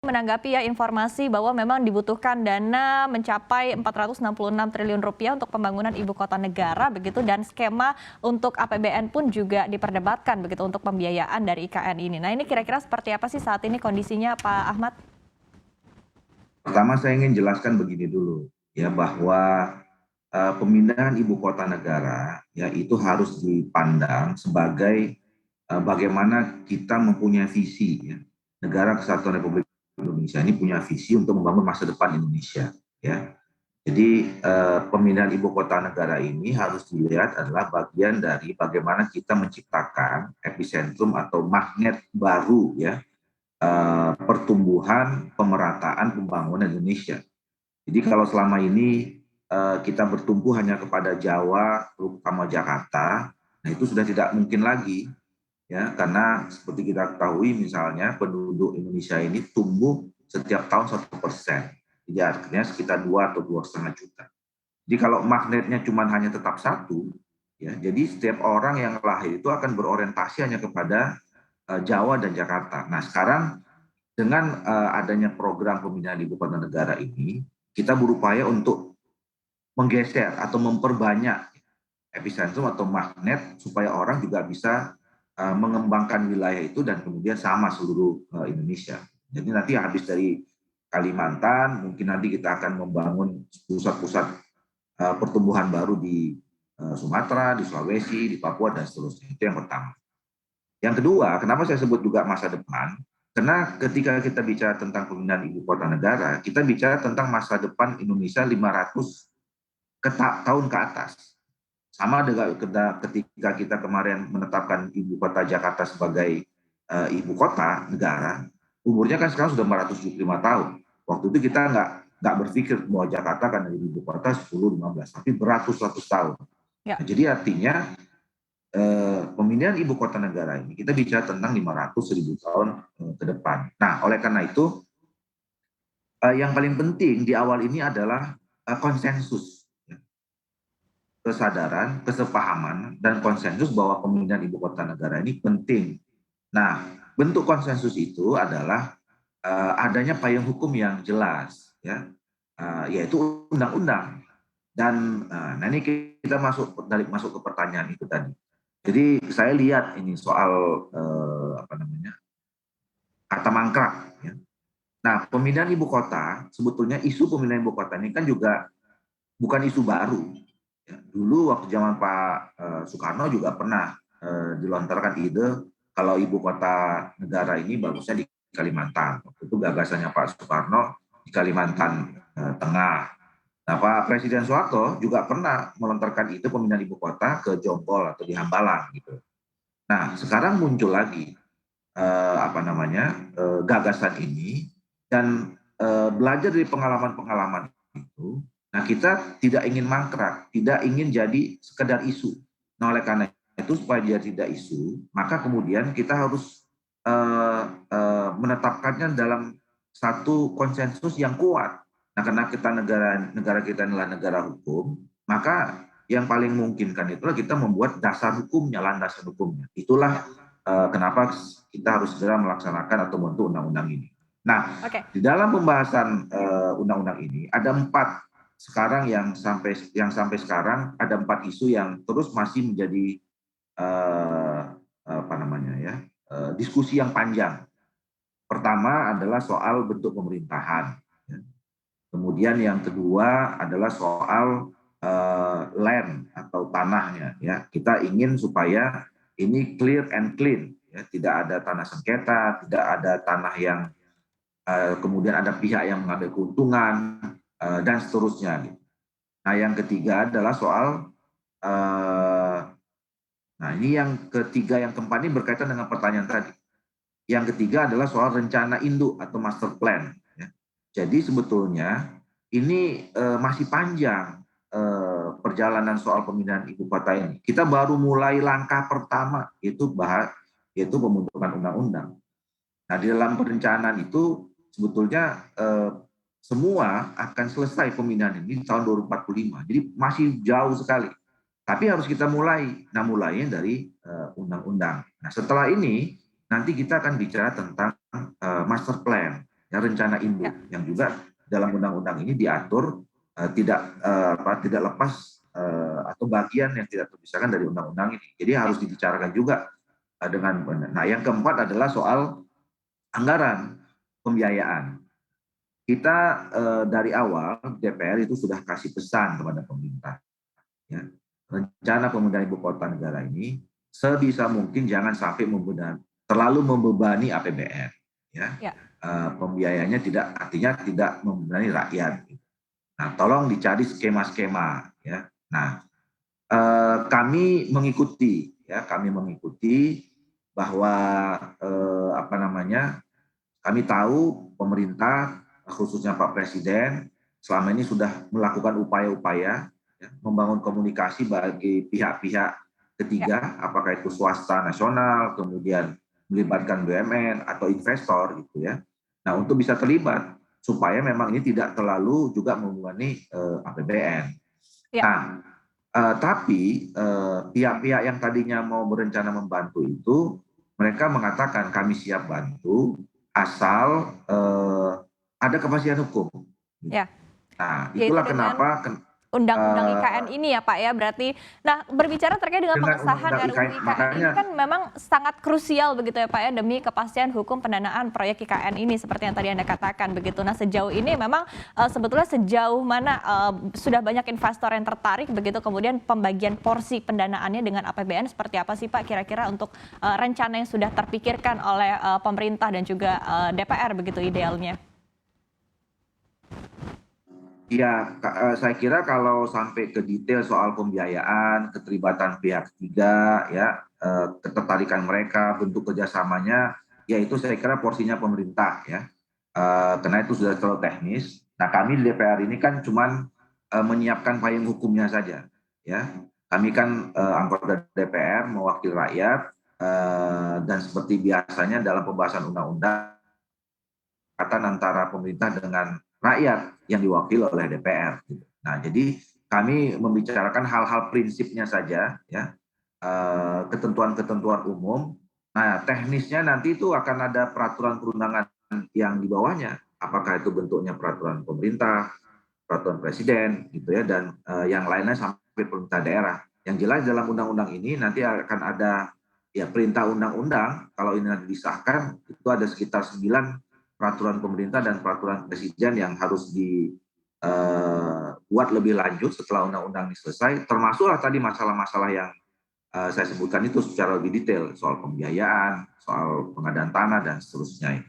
Menanggapi ya informasi bahwa memang dibutuhkan dana mencapai 466 triliun rupiah untuk pembangunan ibu kota negara begitu, dan skema untuk APBN pun juga diperdebatkan begitu untuk pembiayaan dari IKN ini. Nah, ini kira-kira seperti apa sih saat ini kondisinya, Pak Ahmad? Pertama saya ingin jelaskan begini dulu ya, bahwa pemindahan ibu kota negara ya itu harus dipandang sebagai bagaimana kita mempunyai visi ya. Negara Kesatuan Republik Indonesia ini punya visi untuk membangun masa depan Indonesia ya. Jadi pemindahan ibu kota negara ini harus dilihat adalah bagian dari bagaimana kita menciptakan epicentrum atau magnet baru ya, pertumbuhan, pemerataan pembangunan Indonesia. Jadi kalau selama ini kita bertumbuh hanya kepada Jawa, terutama Jakarta, nah itu sudah tidak mungkin lagi ya, karena seperti kita ketahui misalnya penduduk Indonesia ini tumbuh setiap tahun 1%, jadi artinya sekitar 2 atau 2,5 juta. Jadi kalau magnetnya cuma hanya tetap satu, ya, jadi setiap orang yang lahir itu akan berorientasi hanya kepada Jawa dan Jakarta. Nah sekarang dengan adanya program pemindahan ibu kota negara ini, kita berupaya untuk menggeser atau memperbanyak epicentrum atau magnet supaya orang juga bisa mengembangkan wilayah itu dan kemudian sama seluruh Indonesia. Jadi nanti habis dari Kalimantan, mungkin nanti kita akan membangun pusat-pusat pertumbuhan baru di Sumatera, di Sulawesi, di Papua, dan seterusnya. Itu yang pertama. Yang kedua, kenapa saya sebut juga masa depan? Karena ketika kita bicara tentang pemindahan ibu kota negara, kita bicara tentang masa depan Indonesia 500 tahun ke atas. Sama dengan ketika kita kemarin menetapkan ibu kota Jakarta sebagai ibu kota negara, umurnya kan sekarang sudah 475 tahun. Waktu itu kita nggak berpikir bahwa Jakarta akan jadi ibu kota 10-15, tapi beratus-ratus tahun. Ya. Nah, jadi artinya pemindahan ibu kota negara ini kita bicara tentang 500.000 tahun ke depan. Nah, oleh karena itu yang paling penting di awal ini adalah konsensus, kesadaran, kesepahaman, dan konsensus bahwa pemindahan ibu kota negara ini penting. Nah, bentuk konsensus itu adalah adanya payung hukum yang jelas, ya, yaitu undang-undang. Dan nah ini kita masuk ke pertanyaan itu tadi. Jadi saya lihat ini soal kata mangkrak. Ya. Nah, pemindahan ibu kota, sebetulnya isu pemindahan ibu kota ini kan juga bukan isu baru. Ya. Dulu waktu zaman Pak Soekarno juga pernah dilontarkan ide kalau ibu kota negara ini bagusnya di Kalimantan. Waktu itu gagasannya Pak Soekarno di Kalimantan Tengah. Nah, Pak Presiden Soeharto juga pernah melontarkan ide pemindahan ibu kota ke Jonggol atau di Hambalang gitu. Nah, sekarang muncul lagi gagasan ini, dan belajar dari pengalaman-pengalaman itu. Nah, kita tidak ingin mangkrak, tidak ingin jadi sekedar isu. Nah, oleh karena itu supaya dia tidak isu, maka kemudian kita harus menetapkannya dalam satu konsensus yang kuat. Nah, karena negara kita adalah negara hukum, maka yang paling memungkinkan itulah kita membuat dasar hukumnya, landasan hukumnya. Itulah kenapa kita harus segera melaksanakan atau membentuk undang-undang ini. Nah, di dalam pembahasan undang-undang ini ada 4 sekarang yang sampai sekarang ada 4 isu yang terus masih menjadi diskusi yang panjang. Pertama adalah soal bentuk pemerintahan. Kemudian yang kedua adalah soal land atau tanahnya. Ya, kita ingin supaya ini clear and clean. Ya, tidak ada tanah sengketa, tidak ada tanah yang kemudian ada pihak yang mengambil keuntungan dan seterusnya. Gitu. Nah, yang ketiga adalah soal ini yang ketiga, yang keempat ini berkaitan dengan pertanyaan tadi. Yang ketiga adalah soal rencana induk atau master plan. Ya. Jadi sebetulnya ini masih panjang perjalanan soal pemindahan ibu kota ini. Kita baru mulai langkah pertama, yaitu pembentukan undang-undang. Nah, di dalam perencanaan itu sebetulnya semua akan selesai pemindahan ini di tahun 2045. Jadi masih jauh sekali. Tapi harus kita mulai. Nah, mulainya dari undang-undang. Nah, setelah ini nanti kita akan bicara tentang master plan. ya rencana Ya. induk yang juga dalam undang-undang ini diatur tidak lepas atau bagian yang tidak terpisahkan dari undang-undang ini. Jadi harus dibicarakan juga dengan benar. Nah, yang keempat adalah soal anggaran pembiayaan. Kita dari awal DPR itu sudah kasih pesan kepada pemerintah, ya. Rencana pemindahan ibu kota negara ini sebisa mungkin jangan sampai terlalu membebani APBN, ya. Ya. Pembiayanya artinya tidak membebani rakyat. Nah, tolong dicari skema-skema, ya. Nah, kami mengikuti bahwa kami tahu pemerintah khususnya Pak Presiden selama ini sudah melakukan upaya-upaya, ya, membangun komunikasi bagi pihak-pihak ketiga, apakah itu swasta nasional, kemudian melibatkan BUMN atau investor gitu ya. Nah, untuk bisa terlibat supaya memang ini tidak terlalu juga membebani APBN. Ya. Nah, tapi pihak-pihak yang tadinya mau berencana membantu itu, mereka mengatakan kami siap bantu asal ada kepastian hukum. Ya. Nah, Yaitu itulah dengan kenapa Undang-Undang IKN ini ya Pak ya, berarti. Nah, berbicara terkait dengan dengan pengesahan undang-undang RUU IKN, IKN ini makanya kan memang sangat krusial begitu ya Pak ya, demi kepastian hukum pendanaan proyek IKN ini seperti yang tadi Anda katakan begitu. Nah, sejauh ini memang sebetulnya sejauh mana sudah banyak investor yang tertarik begitu, kemudian pembagian porsi pendanaannya dengan APBN seperti apa sih Pak kira-kira untuk rencana yang sudah terpikirkan oleh pemerintah dan juga DPR begitu idealnya? ya saya kira kalau sampai ke detail soal pembiayaan, keterlibatan pihak ketiga, ya ketertarikan mereka, bentuk kerjasamanya, ya itu saya kira porsinya pemerintah ya. Karena itu sudah terlalu teknis. Nah, kami di DPR ini kan cuman menyiapkan payung hukumnya saja, ya. Kami kan anggota DPR mewakili rakyat dan seperti biasanya dalam pembahasan undang-undang antara pemerintah dengan rakyat yang diwakili oleh DPR. Nah, jadi kami membicarakan hal-hal prinsipnya saja, ya, ketentuan-ketentuan umum. Nah, teknisnya nanti itu akan ada peraturan perundangan yang di bawahnya. Apakah itu bentuknya peraturan pemerintah, peraturan presiden, gitu ya, dan yang lainnya sampai pemerintah daerah. Yang jelas dalam undang-undang ini nanti akan ada ya perintah undang-undang. Kalau ini nanti disahkan, itu ada sekitar 9 peraturan pemerintah dan peraturan presiden yang harus dibuat lebih lanjut setelah undang-undang ini selesai. Termasuklah tadi masalah-masalah yang saya sebutkan itu secara lebih detail soal pembiayaan, soal pengadaan tanah dan seterusnya.